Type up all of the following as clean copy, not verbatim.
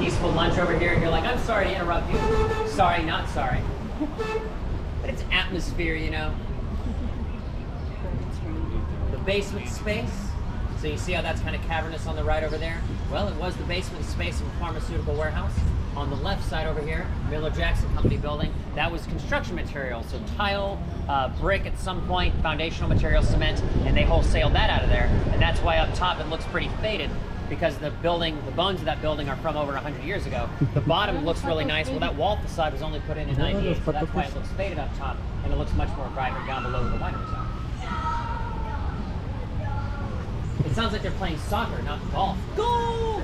peaceful lunch over here, and you're like, I'm sorry to interrupt you. Sorry, not sorry. But it's atmosphere, you know. The basement space. So you see how that's kind of cavernous on the right over there? Well, it was the basement space of a pharmaceutical warehouse. On the left side over here, Miller-Jackson Company building, that was construction material. So tile, brick at some point, foundational material, cement, and they wholesaled that out of there. And that's why up top it looks pretty faded, because the building, the bones of that building are from over 100 years ago. The bottom looks really nice. Well, that wall facade was only put in 98, so that's why it looks faded up top, and it looks much more vibrant down below the winery zone. It sounds like they're playing soccer, not golf. Goal!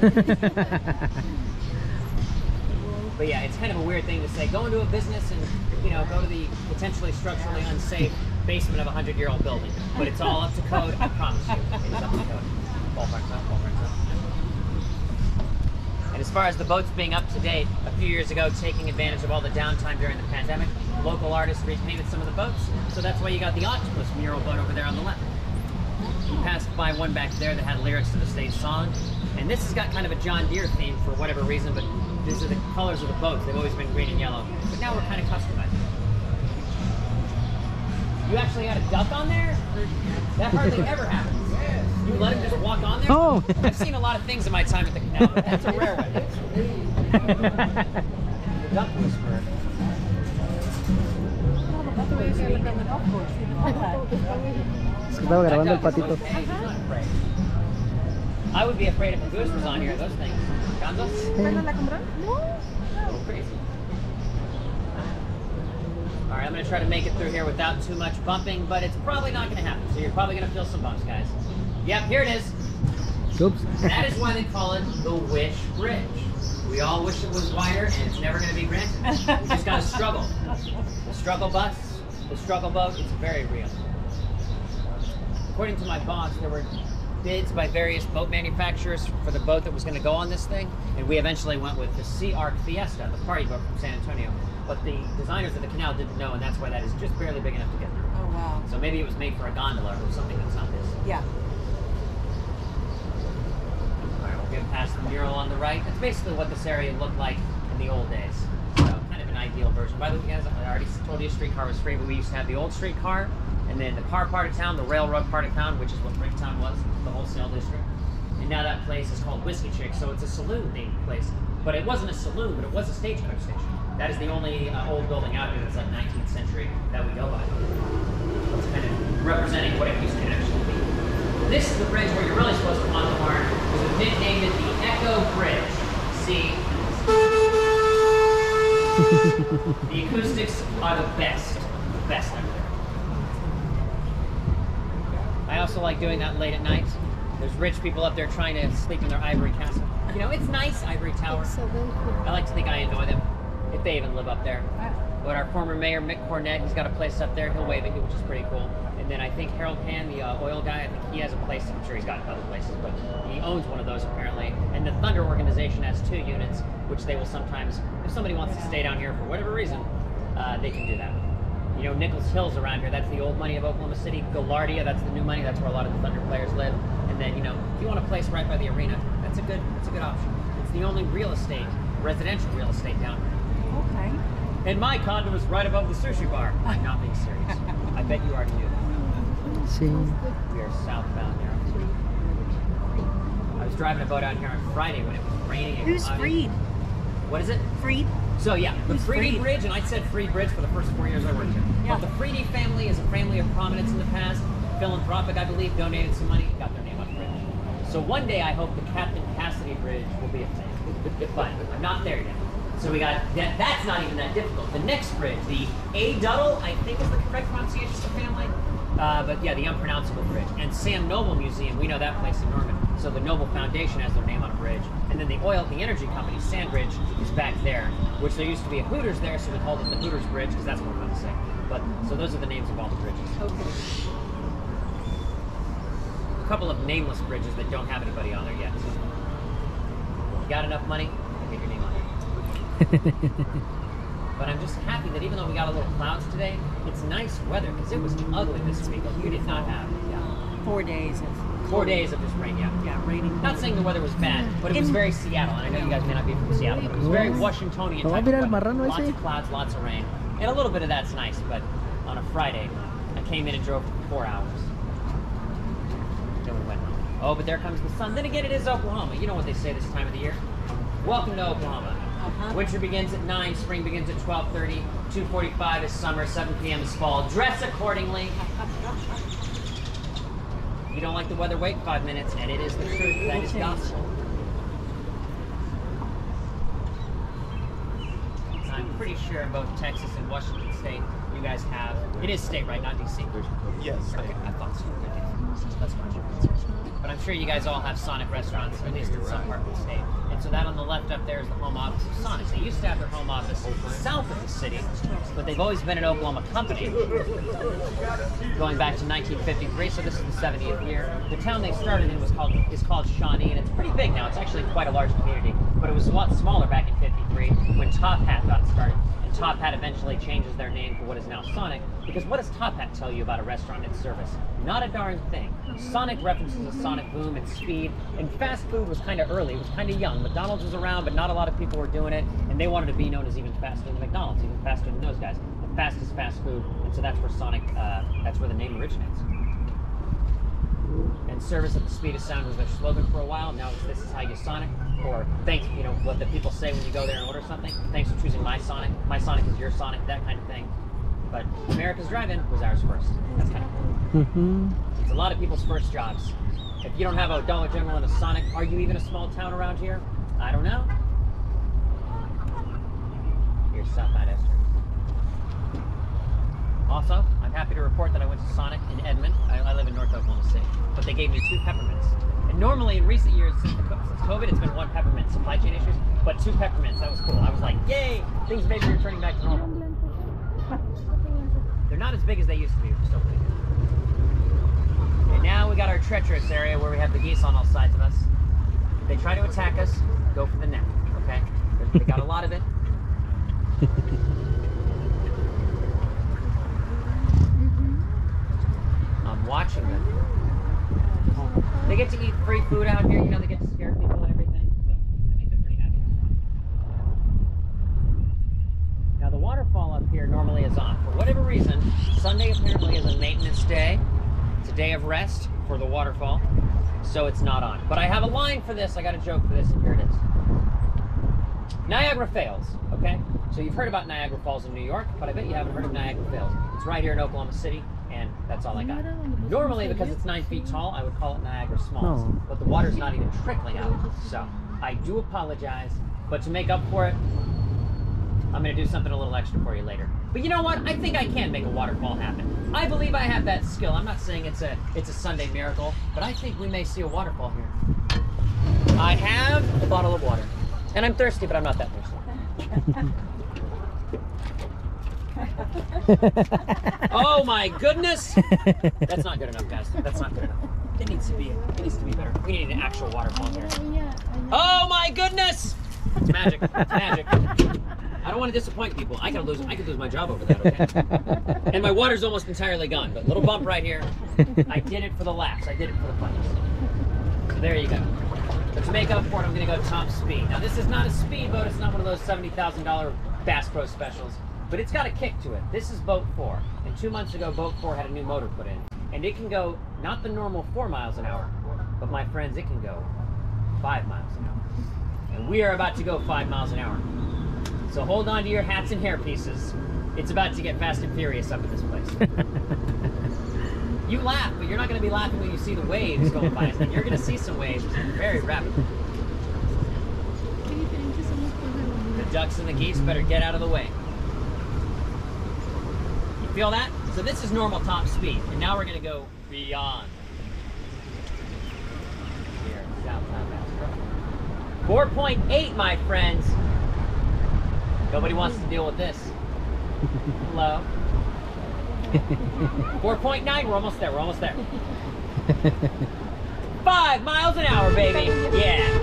But yeah, it's kind of a weird thing to say. Go into a business and, you know, go to the potentially structurally unsafe basement of a 100-year-old building. But it's all up to code, I promise you. It is up to code. Ballpark's up, ballpark's up. And as far as the boats being up to date, a few years ago, taking advantage of all the downtime during the pandemic, local artists repainted some of the boats. So that's why you got the octopus mural boat over there on the left. You passed by one back there that had lyrics to the state song. And this has got kind of a John Deere theme for whatever reason, but these are the colors of the boats. They've always been green and yellow. But now we're kind of customizing. You actually had a duck on there? That hardly ever happens. You let him just walk on there? Oh! I've seen a lot of things in my time at the canal, but that's a rare one. The duck whisperer. Estaba grabando el patito. I would be afraid if a goose was on here, those things. Gonzo? ¿No la compró? No. A little crazy. Alright, I'm going to try to make it through here without too much bumping, but it's probably not going to happen, so you're probably going to feel some bumps, guys. Yep, here it is. Oops. That is why they call it the Wish Bridge. We all wish it was wider, and it's never going to be granted. We just got to struggle. The struggle bus, the struggle boat, it's very real. According to my boss, there were bids by various boat manufacturers for the boat that was going to go on this thing, and we eventually went with the Sea Arc Fiesta, the party boat from San Antonio. But the designers of the canal didn't know, and that's why that is just barely big enough to get through. Oh, wow. So maybe it was made for a gondola or something that's not this. Yeah. All right, we'll get past the mural on the right. That's basically what this area looked like in the old days. So kind of an ideal version. By the way, guys, I already told you a streetcar was free, but we used to have the old streetcar, and then the car part of town, the railroad part of town, which is what Bricktown was, the wholesale district. And now that place is called Whiskey Chick, so it's a saloon-themed place. But it wasn't a saloon, but it was a stagecoach station. That is the only old building out here that's like 19th century that we go by. It's kind of representing what it used to actually be. This is the bridge where you're really supposed to honk the horn. We've nicknamed it the Echo Bridge. See? The acoustics are the best. The best ever. I also like doing that late at night. There's rich people up there trying to sleep in their ivory castle. You know, it's nice, ivory tower. I like to think I annoy them, if they even live up there. But our former mayor, Mick Cornett, he's got a place up there. He'll wave at you, which is pretty cool. And then I think Harold Pan, the oil guy, I think he has a place. I'm sure he's got other places, but he owns one of those apparently. And the Thunder organization has 2 units, which they will sometimes, if somebody wants to stay down here for whatever reason, they can do that. You know, Nichols Hill's around here. That's the old money of Oklahoma City. Gaillardia, that's the new money. That's where a lot of the Thunder players live. And then, you know, if you want a place right by the arena, that's a good option. It's the only real estate, residential real estate down here. Okay. And my condo is right above the sushi bar. I'm not being serious. I bet you already knew that. Sí. We are southbound now. I was driving a boat out here on Friday when it was raining. Who's Freed? What is it? Freed? So yeah, the Freedy Freed? Bridge, and I said Freed Bridge for the first 4 years I worked here. Yeah. But the Freedy family is a family of prominence in the past. Philanthropic, I believe, donated some money, got their name on the bridge. So one day I hope the Captain Cassidy Bridge will be a thing. But I'm not there yet. So we got, that's not even that difficult. The next bridge, the A. Duddle, I think is the correct pronunciation of the family. But yeah, the unpronounceable bridge. And Sam Noble Museum, we know that place in Norman. So the Noble Foundation has their name on a bridge. And then the energy company, Sandbridge, is back there, which there used to be a Hooters there, so we called it the Hooters Bridge, because that's more fun to say. But, so those are the names of all the bridges. Okay. A couple of nameless bridges that don't have anybody on there yet. If you got enough money, you'll get your name on it. But I'm just happy that even though we got a little clouds today, it's nice weather, because it was ugly this week. You did not have it. Yeah. 4 days. 4 days of just rain, yeah. Yeah, raining. Not saying the weather was bad, but it was very Seattle. And I know you guys may not be from Seattle, but it was very Washingtonian type of weather. Lots of clouds, lots of rain. And a little bit of that's nice, but on a Friday, I came in and drove for 4 hours. Then we went home. Oh, but there comes the sun. Then again, it is Oklahoma. You know what they say this time of the year. Welcome to Oklahoma. Winter begins at 9, spring begins at 12:30, 2:45 is summer, 7 p.m. is fall. Dress accordingly. You don't like the weather, wait 5 minutes, and it is the truth. That is gospel. I'm pretty sure in both Texas and Washington State, you guys have, it is state, right? Not DC? Yes. Okay, I thought so. Okay. That's fine. But I'm sure you guys all have Sonic restaurants, at least in some part of the state. And so that on the left up there is the home office of Sonic. They used to have their home office south of the city, but they've always been an Oklahoma company, going back to 1953, so this is the 70th year. The town they started in is called Shawnee, and it's pretty big now. It's actually quite a large community, but it was a lot smaller back in 53 when Top Hat got started. And Top Hat eventually changes their name for what is now Sonic, because what does Top Hat tell you about a restaurant and its service? Not a darn thing. Sonic references a sonic boom and speed, and fast food was kind of early, it was kind of young. McDonald's was around, but not a lot of people were doing it, and they wanted to be known as even faster than McDonald's, even faster than those guys. The fastest fast food, and so that's where Sonic, that's where the name originates. And service at the speed of sound was their slogan for a while. Now it's this is how you Sonic, or thanks, you know, what the people say when you go there and order something. Thanks for choosing my Sonic. My Sonic is your Sonic, that kind of thing. But America's Drive-In was ours first. That's kind of cool. It's a lot of people's first jobs. If you don't have a Dollar General and a Sonic, are you even a small town around here? I don't know. Here's South Side Esther. Also, I'm happy to report that I went to Sonic in Edmond. I live in North Oklahoma City, but they gave me 2 peppermints. And normally in recent years, since COVID, it's been 1 peppermint, supply chain issues, but 2 peppermints, that was cool. I was like, yay, things may be returning back to normal. They're not as big as they used to be, but still pretty good. And now we got our treacherous area where we have the geese on all sides of us. If they try to attack us, go for the neck, okay? They got a lot of it. I'm watching them. They get to eat free food out here, you know, they get to scare people and everything. So I think they're pretty happy. Now the waterfall up here normally is on. For whatever reason, Sunday apparently is a maintenance day. It's a day of rest for the waterfall, so it's not on. But I have a line for this, I got a joke for this, and here it is. Niagara Falls, okay? So you've heard about Niagara Falls in New York, but I bet you haven't heard of Niagara Falls. It's right here in Oklahoma City, and that's all I got. Normally, because it's 9 feet tall, I would call it Niagara Smalls, but the water's not even trickling out. So I do apologize, but to make up for it, I'm gonna do something a little extra for you later. But you know what? I think I can make a waterfall happen. I believe I have that skill. I'm not saying it's a Sunday miracle, but I think we may see a waterfall here. I have a bottle of water. And I'm thirsty, but I'm not that thirsty. Oh my goodness! That's not good enough, guys. That's not good enough. It needs to be better. We need an actual waterfall here. Oh my goodness! It's magic. It's magic. I don't want to disappoint people. I could lose my job over that, okay? And my water's almost entirely gone, but little bump right here. I did it for the laughs. I did it for the funnies. So there you go. But to make up for it, I'm going to go top speed. Now, this is not a speedboat. It's not one of those $70,000 Bass Pro specials, but it's got a kick to it. This is Boat 4, and 2 months ago, Boat 4 had a new motor put in, and it can go not the normal 4 miles an hour, but my friends, it can go 5 miles an hour. And we are about to go 5 miles an hour. So hold on to your hats and hair pieces. It's about to get fast and furious up in this place. You laugh, but you're not going to be laughing when you see the waves going by. You're going to see some waves very rapidly. The ducks and the geese better get out of the way. You feel that? So this is normal top speed, and now we're going to go beyond. Here, South Side 4.8, my friends. Nobody wants to deal with this. Hello. 4.9, we're almost there, we're almost there. 5 miles an hour, baby. Yeah.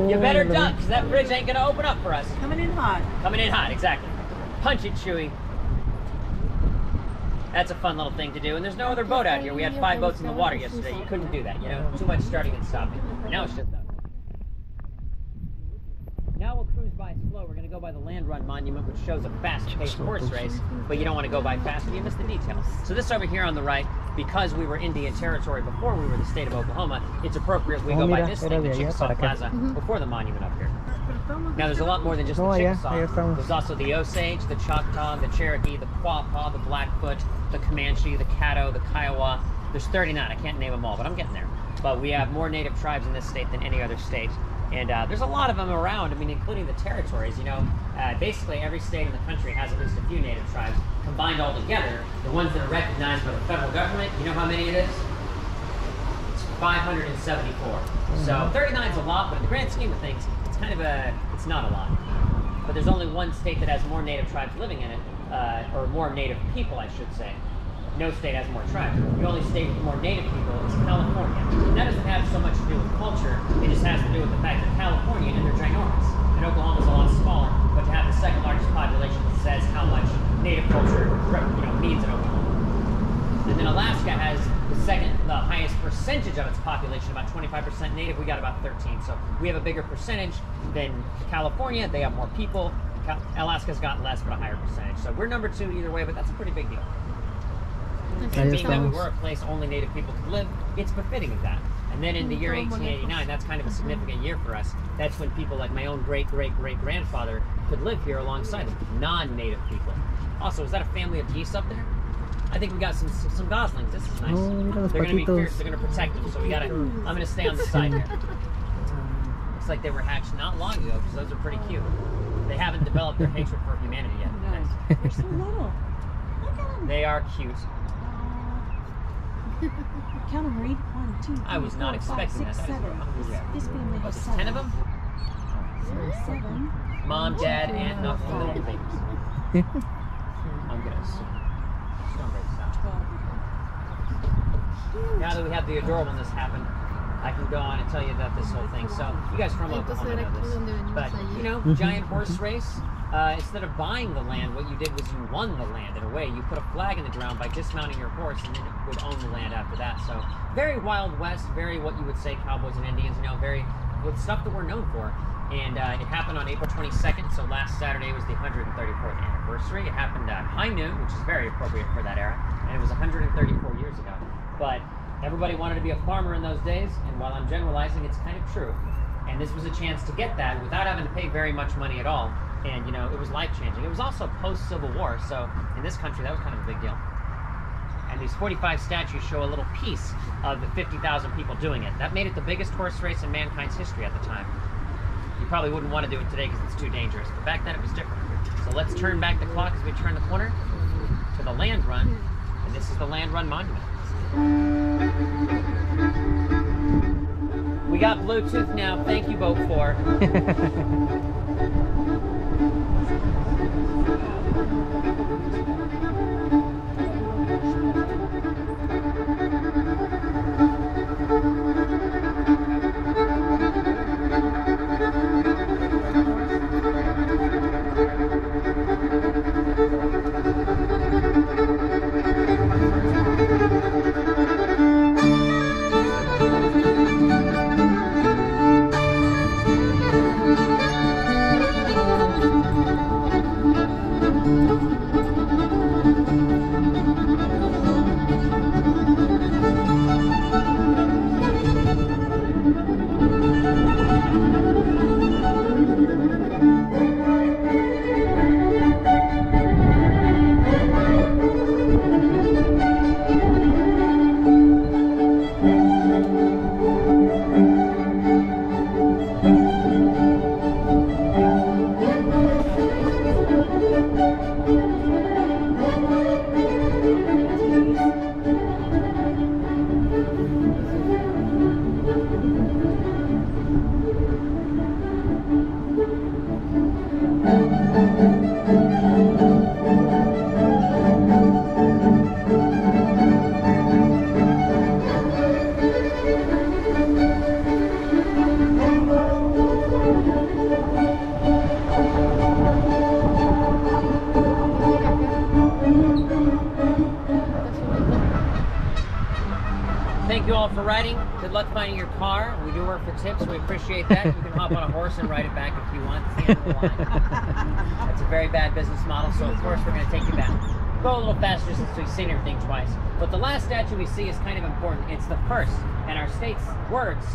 You better duck, because that bridge ain't going to open up for us. Coming in hot. Coming in hot, exactly. Punch it, Chewy. That's a fun little thing to do. And there's no other boat out here. We had 5 boats in the water yesterday. You couldn't do that, you know? Too much starting and stopping. Now it's just us. Now we'll cruise by slow. We're going to go by the Land Run Monument, which shows a fast-paced horse race, but you don't want to go by fast if you miss the details. So this over here on the right, because we were Indian Territory before we were the state of Oklahoma, it's appropriate we go by this thing, the Chickasaw Plaza, before the monument up here. Now there's a lot more than just the Chickasaw. There's also the Osage, the Choctaw, the Cherokee, the Quapaw, the Blackfoot, the Comanche, the Caddo, the Kiowa. There's 39. I can't name them all, but I'm getting there. But we have more native tribes in this state than any other state. And there's a lot of them around, I mean, including the territories, you know. Basically, every state in the country has at least a few native tribes. Combined all together, the ones that are recognized by the federal government, you know how many it is? It's 574. So 39 is a lot, but in the grand scheme of things, it's kind of it's not a lot. But there's only one state that has more native tribes living in it, or more native people, I should say. No state has more tribes. The only state with more native people is California. And that doesn't have so much to do with culture, it just has to do with the fact that California, and they're ginormous, and Oklahoma's a lot smaller, but to have the second largest population says how much native culture, you know, means in Oklahoma. And then Alaska has the highest percentage of its population, about 25% native. We got about 13, so we have a bigger percentage than California. They have more people. Alaska's got less, but a higher percentage. So we're number 2 either way, but that's a pretty big deal. And being that we were a place only native people could live, it's befitting of that. And then in the year 1889, that's kind of a significant year for us. That's when people like my own great-great-great-grandfather could live here alongside of non-native people. Also, is that a family of geese up there? I think we got some goslings. This is nice. Oh, they're going to be fierce. They're going to protect them. So we gotta. I'm going to stay on the side here. Looks like they were hatched not long ago, because those are pretty cute. They haven't developed their hatred for humanity yet. No. They're so little. Look at them. They are cute. Count them, Reed. 1, 2, 3, I was not 4, 5, expecting 6, that. 7. This family has 7. 10 of them? 7. Mom, Dad, Aunt, and Uncle, and the babies. I'm gonna assume. Don't break this out. 12. Now that we have the adorableness happen, I can go on and tell you about this whole thing. So, you guys from Oklahoma know this. But, you know, giant horse race. Instead of buying the land, what you did was you won the land in a way. You put a flag in the ground by dismounting your horse, and then it would own the land after that. So very Wild West, very what you would say cowboys and Indians, you know, very with stuff that we're known for. And it happened on April 22nd, so last Saturday was the 134th anniversary. It happened at high noon, which is very appropriate for that era, and it was 134 years ago. But everybody wanted to be a farmer in those days, and while I'm generalizing, it's kind of true. And this was a chance to get that without having to pay very much money at all. And, you know, it was life-changing. It was also post-Civil War, so in this country, that was kind of a big deal. And these 45 statues show a little piece of the 50,000 people doing it. That made it the biggest horse race in mankind's history at the time. You probably wouldn't want to do it today because it's too dangerous, but back then it was different. So let's turn back the clock as we turn the corner to the Land Run, and this is the Land Run Monument. We got Bluetooth now. Thank you, Boat 4. for riding. Good luck finding your car. We do work for tips. We appreciate that. You can hop on a horse and ride it back if you want. It's the end of the line. That's a very bad business model, so of course we're going to take you back. Go a little faster since we've seen everything twice. But the last statue we see is kind of important. It's the first, and our state's words,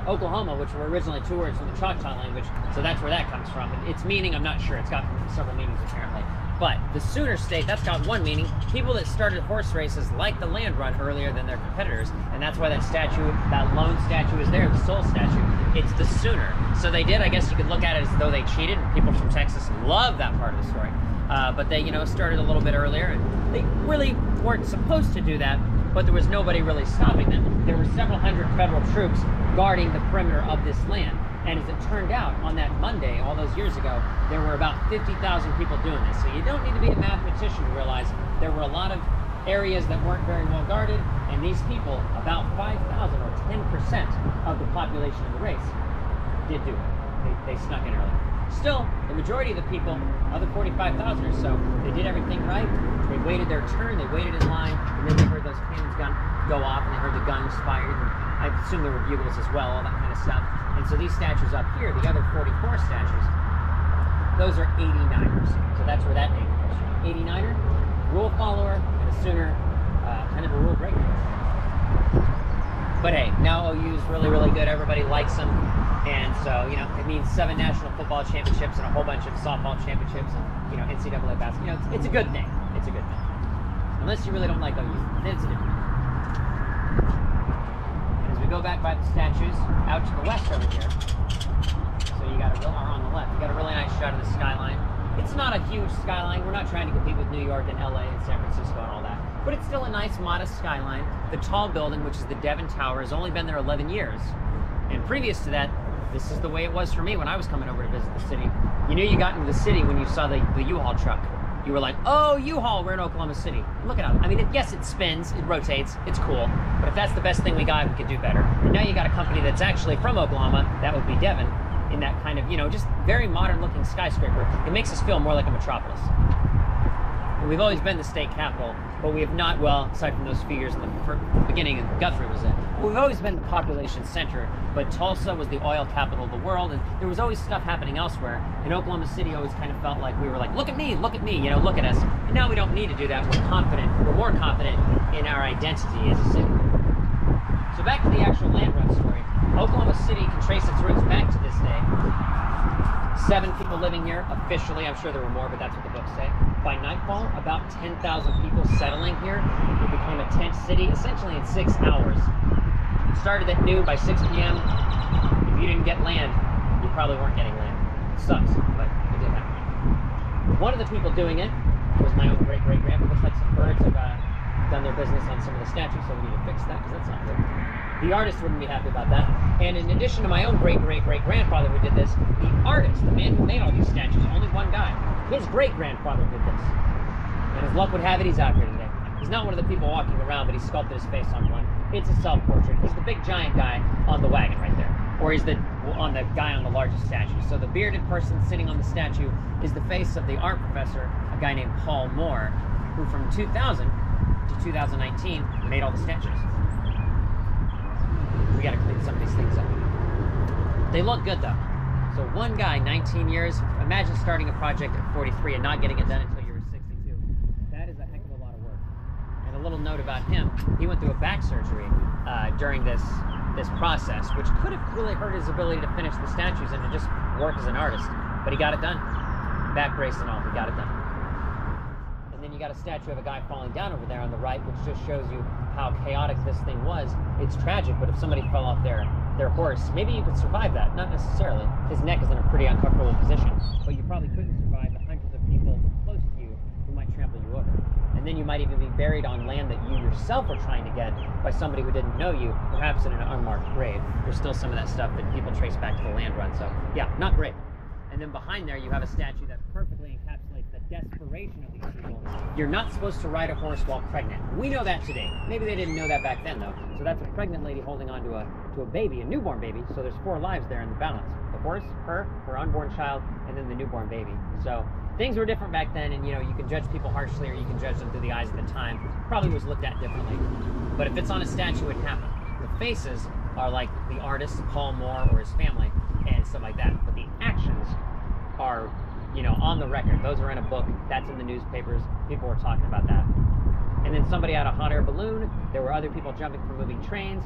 Oklahoma, which were originally 2 words from the Choctaw language, so that's where that comes from. And its meaning, I'm not sure. It's got several meanings apparently. But the Sooner State, that's got one meaning. People that started horse races like the land run earlier than their competitors, and that's why that statue, that lone statue is there, the soul statue. It's the Sooner. So they did, I guess you could look at it as though they cheated, and people from Texas love that part of the story. But they, started a little bit earlier, and they really weren't supposed to do that, but there was nobody really stopping them. There were several hundred federal troops guarding the perimeter of this land. And as it turned out, on that Monday, all those years ago, there were about 50,000 people doing this. So you don't need to be a mathematician to realize there were a lot of areas that weren't very well guarded, and these people, about 5,000 or 10% of the population of the race, did do it. They snuck in early. Still, the majority of the people, other 45,000 or so, they did everything right. They waited their turn, they waited in line, and then they heard those cannons go off, and they heard the guns fired, and I assume there were bugles as well, all that kind of stuff. And so these statues up here, the other 44 statues, those are 89ers. So that's where that name comes from. 89er, rule follower, and a Sooner, kind of a rule breaker. But hey, now OU's really, really good. Everybody likes them. And so, it means 7 national football championships and a whole bunch of softball championships and, NCAA basketball. It's a good thing. It's a good thing. Unless you really don't like OU, then it's a different thing. Go back by the statues out to the west over here. So you got on the left, you got a really nice shot of the skyline. It's not a huge skyline. We're not trying to compete with New York and LA and San Francisco and all that, but it's still a nice, modest skyline. The tall building, which is the Devon Tower, has only been there 11 years. And previous to that, this is the way it was for me when I was coming over to visit the city. You knew you got into the city when you saw the U-Haul truck. You were like, oh, U-Haul, we're in Oklahoma City. Look it up. I mean, yes, it spins, it rotates, it's cool, but if that's the best thing we got, we could do better. And now you got a company that's actually from Oklahoma, that would be Devon, in that kind of, just very modern looking skyscraper. It makes us feel more like a metropolis. And we've always been the state capital, but we have not, well, aside from those few years in the beginning, and Guthrie was in. We've always been the population center, but Tulsa was the oil capital of the world, and there was always stuff happening elsewhere. And Oklahoma City always kind of felt like we were like, look at me, look at me, look at us. And now we don't need to do that. We're confident, we're more confident in our identity as a city. So back to the actual land run story. Oklahoma City can trace its roots back to this day. 7 people living here, officially. I'm sure there were more, but that's what the books say. By nightfall, about 10,000 people settling here. It became a tent city, essentially in 6 hours. It started at noon. By 6 p.m., if you didn't get land, you probably weren't getting land. It sucks, but it did happen. One of the people doing it was my own great-great-grandpa. Looks like some birds have done their business on some of the statues, so we need to fix that, because that's not good. The artist wouldn't be happy about that. And in addition to my own great-great-great-grandfather who did this, the artist, the man who made all these statues, only one guy, his great-grandfather did this. And as luck would have it, he's out here today. He's not one of the people walking around, but he sculpted his face on one. It's a self-portrait. He's the big giant guy on the wagon right there. Or he's the guy on the largest statue. So the bearded person sitting on the statue is the face of the art professor, a guy named Paul Moore, who from 2000 to 2019 made all the statues. We gotta clean some of these things up. They look good though. So one guy, 19 years, imagine starting a project at 43 and not getting it done until you were 62. That is a heck of a lot of work. And a little note about him, he went through a back surgery during this process, which could have really hurt his ability to finish the statues and to just work as an artist. But he got it done. Back brace and all, he got it done. And then you got a statue of a guy falling down over there on the right, which just shows you how chaotic this thing was. It's tragic, but if somebody fell off their horse, maybe you could survive that. Not necessarily. His neck is in a pretty uncomfortable position, but you probably couldn't survive the hundreds of people close to you who might trample you over. And then you might even be buried on land that you yourself were trying to get by somebody who didn't know you, perhaps in an unmarked grave. There's still some of that stuff that people trace back to the land run, so yeah, not great. And then behind there you have a statue that perfectly encapsulates the desperation of these people. You're not supposed to ride a horse while pregnant. We know that today. Maybe they didn't know that back then though. So that's a pregnant lady holding on to a baby, a newborn baby. So there's 4 lives there in the balance. The horse, her unborn child, and then the newborn baby. So things were different back then, and you can judge people harshly or you can judge them through the eyes of the time. Probably was looked at differently. But if it's on a statue, it happened. The faces are like the artist, Paul Moore, or his family, and stuff like that. But the actions are, you know, on the record. Those are in a book. That's in the newspapers. People were talking about that. And then somebody had a hot air balloon. There were other people jumping from moving trains,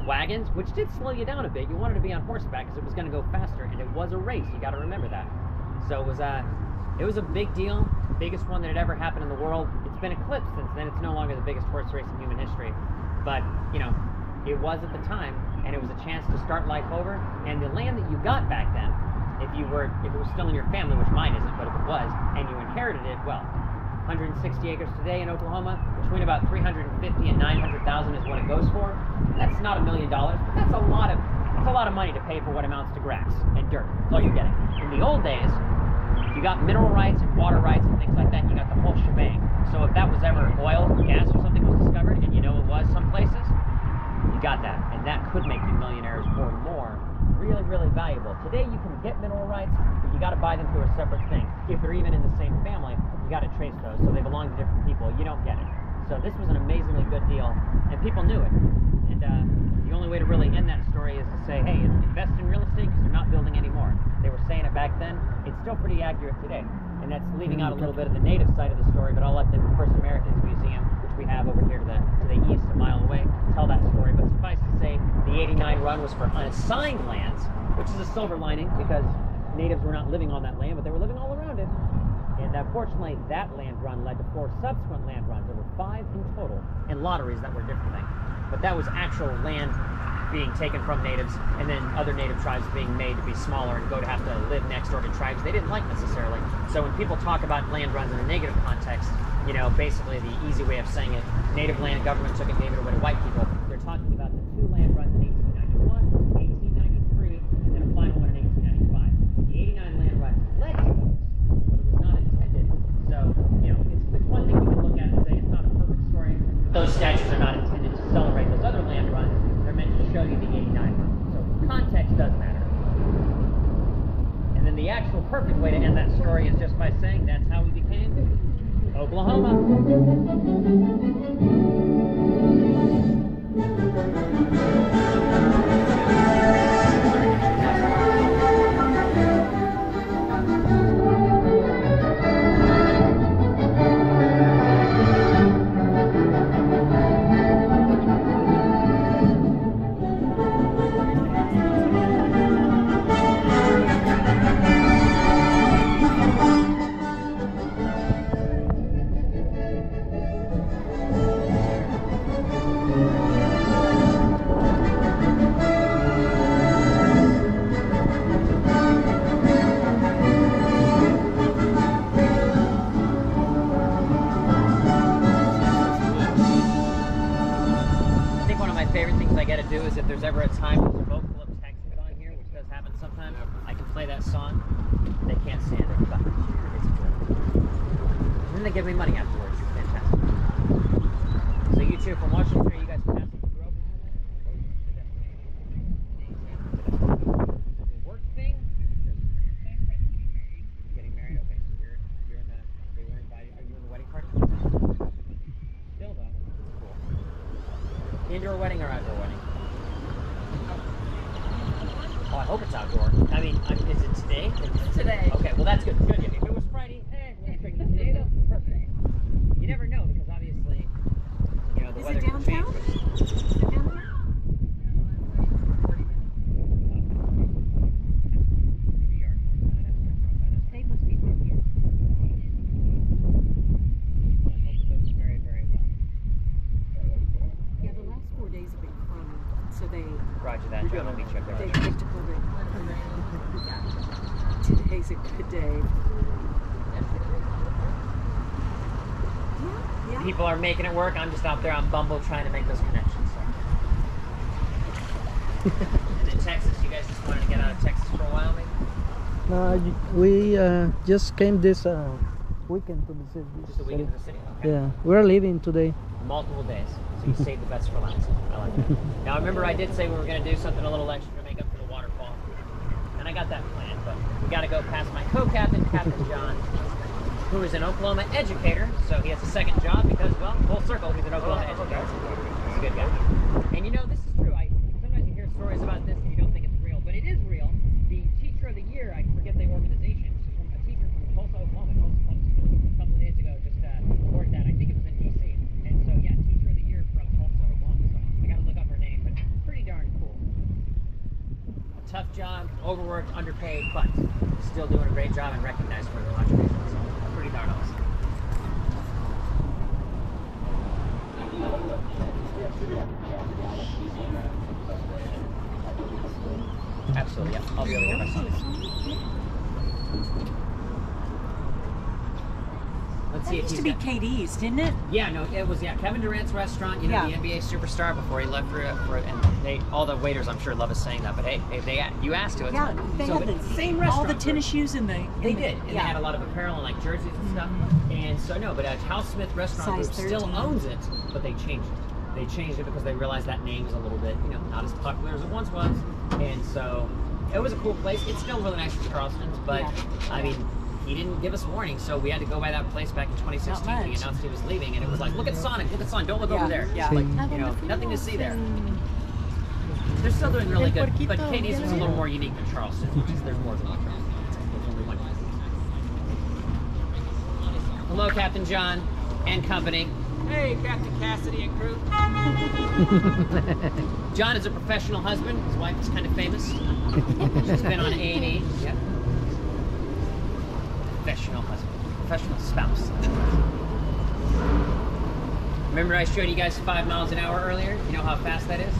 wagons, which did slow you down a bit. You wanted to be on horseback because it was going to go faster, and it was a race. You got to remember that. So it was a big deal, biggest one that had ever happened in the world. It's been eclipsed since then. It's no longer the biggest horse race in human history, but you know, it was at the time, and it was a chance to start life over. And the land that you got back then, if it was still in your family, which mine isn't, but if it was, and you inherited it, well, 160 acres today in Oklahoma, between about 350 and 900,000 is what it goes for. That's not $1 million, but that's a lot of money to pay for what amounts to grass and dirt. That's all you're getting. In the old days, you got mineral rights and water rights and things like that. You got the whole shebang. So if that was ever oil, gas, or something was discovered, and you know it was some places, you got that, and that could make you millionaires or more. Really, really valuable. Today you can get mineral rights, but you got to buy them through a separate thing. If they're even in the same family, you got to trace those, so they belong to different people. You don't get it. So this was an amazingly good deal, and people knew it. And the only way to really end that story is to say, hey, invest in real estate because they're not building anymore. They were saying it back then. It's still pretty accurate today. And that's leaving out a little bit of the native side of the story, but I'll let the First Americans Museum, which we have over here to the east, a mile away, tell that story. But suffice to say, the 89 run was for unassigned lands, which is a silver lining because natives were not living on that land, but they were living all around it. And fortunately, that land run led to 4 subsequent land runs. There were 5 in total, and lotteries that were a different thing. But that was actual land being taken from natives, and then other native tribes being made to be smaller and go to have to live next door to tribes they didn't like necessarily. So when people talk about land runs in a negative context, you know, basically the easy way of saying it, native land government took it, gave it away to white people. They're talking about the 2 land runs in 1891, 1893, and then a final one in 1895. The 89 land runs led to those, but it was not intended. So, you know, it's one thing we can look at and say it's not a perfect story. Those statues are not intended to celebrate those other land runs. They're meant to show you the 89 run. So context does matter. And then the actual perfect way to end that story is just by saying that's how we became Oklahoma. Do is if there's ever a time there's a boat full of Texans on here, which does happen sometimes, I can play that song. They can't stand it, but it's good. And then they give me money afterwards. It's fantastic. So you two, from watching here, you guys passing through Oklahoma? The work thing? Getting married? Okay, so you're in the, they were invited. Are you in the wedding party? Still though, it's cool. Indoor wedding or outdoor wedding? Oh, I hope it's outdoor. I mean, is it today? Today. Okay, well that's good. Good. If it was Friday, we're gonna take it today though. Perfect. You never know because obviously, you know, the weather can change. Is it down there? They must be from here. I hope it goes very, very well. Yeah, the last 4 days have been crummy, so they. Roger that, John. I'll meet you up there. They picked up over it. Today's a good day. Yeah. People are making it work. I'm just out there on Bumble trying to make those connections. So. And in Texas, you guys just wanted to get out of Texas for a while, maybe? We just came this weekend to the city. Just a weekend to the city? Okay. Yeah, we're leaving today. Multiple days, so you save the best for last. I like that. Now remember I did say we were going to do something a little extra to make up for the waterfall, and I got that planned, but we got to go past my co-captain, Captain John, who is an Oklahoma educator, so he has a second job because, well, full circle, he's an Oklahoma educator. He's a good guy. And you know, this is true. I job, overworked, underpaid, but still doing a great job and recognized for their contributions. So pretty darn awesome. Absolutely, yeah. I'll be able to hear my son. Let's see if It used to be KD's, didn't it? Yeah, no, it was Kevin Durant's restaurant. You know, the NBA superstar before he left for and they all the waiters I'm sure love us saying that. But hey, you asked to. It's Yeah, fine. they So, had but the same restaurant. all the tennis shoes in the. They did, and they had a lot of apparel and like jerseys and stuff. And so no, but House Smith Restaurant Size Group still 13. owns it, but they changed it. They changed it because they realized that name is a little bit, not as popular as it once was. And so it was a cool place. It's still really nice for Charleston's, but I mean, he didn't give us warning, so we had to go by that place back in 2016. He announced he was leaving, and it was like, look at Sonic, don't look over there. Yeah. Like, nothing to see there. They're still doing really good, but Katie's was a little more unique than Charleston, because there's more than Charleston. There's only one. Hello, Captain John and company. Hey, Captain Cassidy and crew. John is a professional husband. His wife is kind of famous. She's been on A&E. Yeah. Professional husband. Professional spouse. Remember I showed you guys 5 miles an hour earlier? You know how fast that is?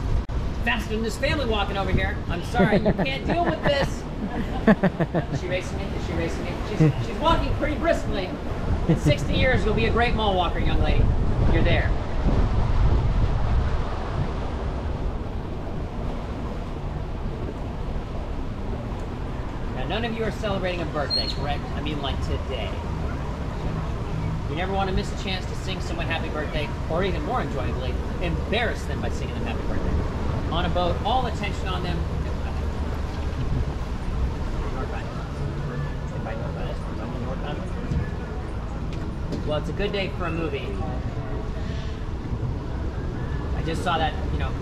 Faster than this family walking over here. I'm sorry, you can't deal with this. Is she racing me? Is she racing me? She's walking pretty briskly. In 60 years, you'll be a great mall walker, young lady. You're there. Now, none of you are celebrating a birthday, correct? I mean, like today. You never want to miss a chance to sing someone happy birthday, or even more enjoyably, embarrass them by singing them happy birthday. On a boat, all attention on them. Well, it's a good day for a movie. I just saw that,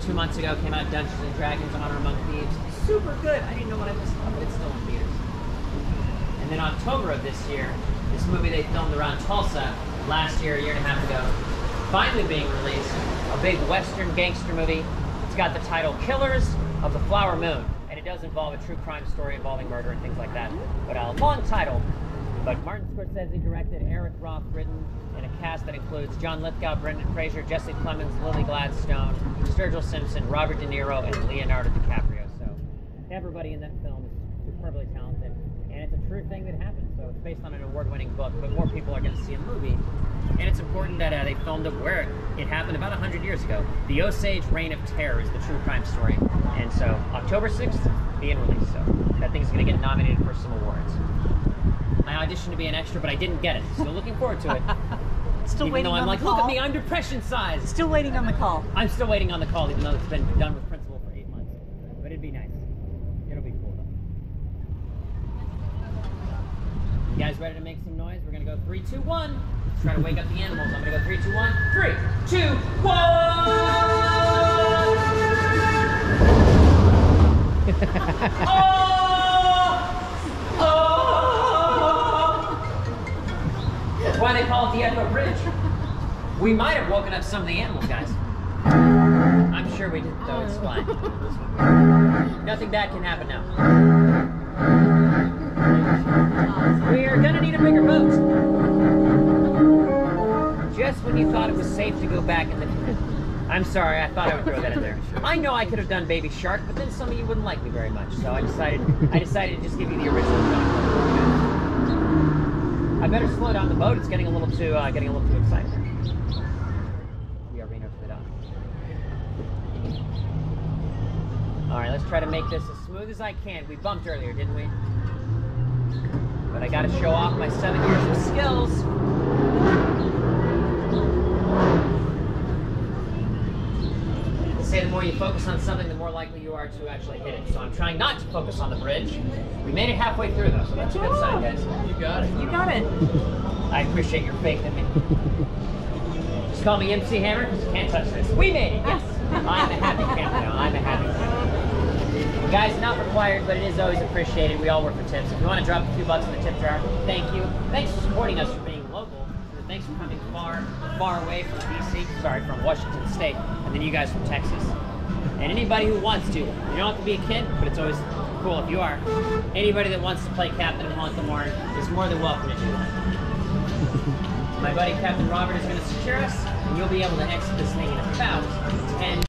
2 months ago, came out Dungeons & Dragons, Honor Among Thieves. Super good. I didn't know what I missed, but it's still in theaters. And then October of this year, this movie they filmed around Tulsa last year, a year and a half ago, finally being released. A big Western gangster movie. It's got the title Killers of the Flower Moon. And it does involve a true crime story involving murder and things like that. But a long title. But Martin Scorsese directed, Eric Roth written, and a cast that includes John Lithgow, Brendan Fraser, Jesse Plemons, Lily Gladstone, Sturgill Simpson, Robert De Niro, and Leonardo DiCaprio. So everybody in that film is superbly talented, and it's a true thing that happened. So it's based on an award-winning book, but more people are going to see a movie. And it's important that they filmed it where it happened about 100 years ago. The Osage Reign of Terror is the true crime story. And so October 6th, being released. So that thing's going to get nominated for some awards. I auditioned to be an extra, but I didn't get it. Still looking forward to it. Still even waiting though I'm on like, the call. look at me, I'm depression sized. Still waiting on the call. I'm still waiting on the call, even though it's been done with principal for 8 months. But it'd be nice. It'll be cool though. You guys ready to make some noise? We're gonna go 3, 2, 1. Let's try to wake up the animals. I'm gonna go 3, 2, 1. 3, 2, 1. Oh! That's why they call it the Echo Bridge. We might have woken up some of the animals, guys. I'm sure we did, though. It's fine. Nothing bad can happen now. We're gonna need a bigger boat. Just when you thought it was safe to go back in the... I'm sorry, I thought I would throw that in there. I know I could have done Baby Shark, but then some of you wouldn't like me very much, so I decided to just give you the original song. I better slow down the boat. It's getting a little too excited. We are Reno to the dock. All right, let's try to make this as smooth as I can. We bumped earlier, didn't we? But I got to show off my 7 years of skills. They say the more you focus on something, the more likely you are to actually hit it. So I'm trying not to focus on the bridge. We made it halfway through, though, so that's a good sign, guys. You got it. You got it. I appreciate your faith in me. Just call me MC Hammer, because you can't touch this. We made it, yes! I'm a happy camper now. I'm a happy camper. Guys, not required, but it is always appreciated. We all work for tips. If you want to drop a few bucks in the tip jar, thank you. Thanks for supporting us for being local. Thanks for coming far away from DC, from Washington State, and then you guys from Texas. And anybody who wants to, you don't have to be a kid, but it's always cool if you are. Anybody that wants to play Captain and haunt the Horn is more than welcome to do that. My buddy Captain Robert is going to secure us, and you'll be able to exit this thing in about 10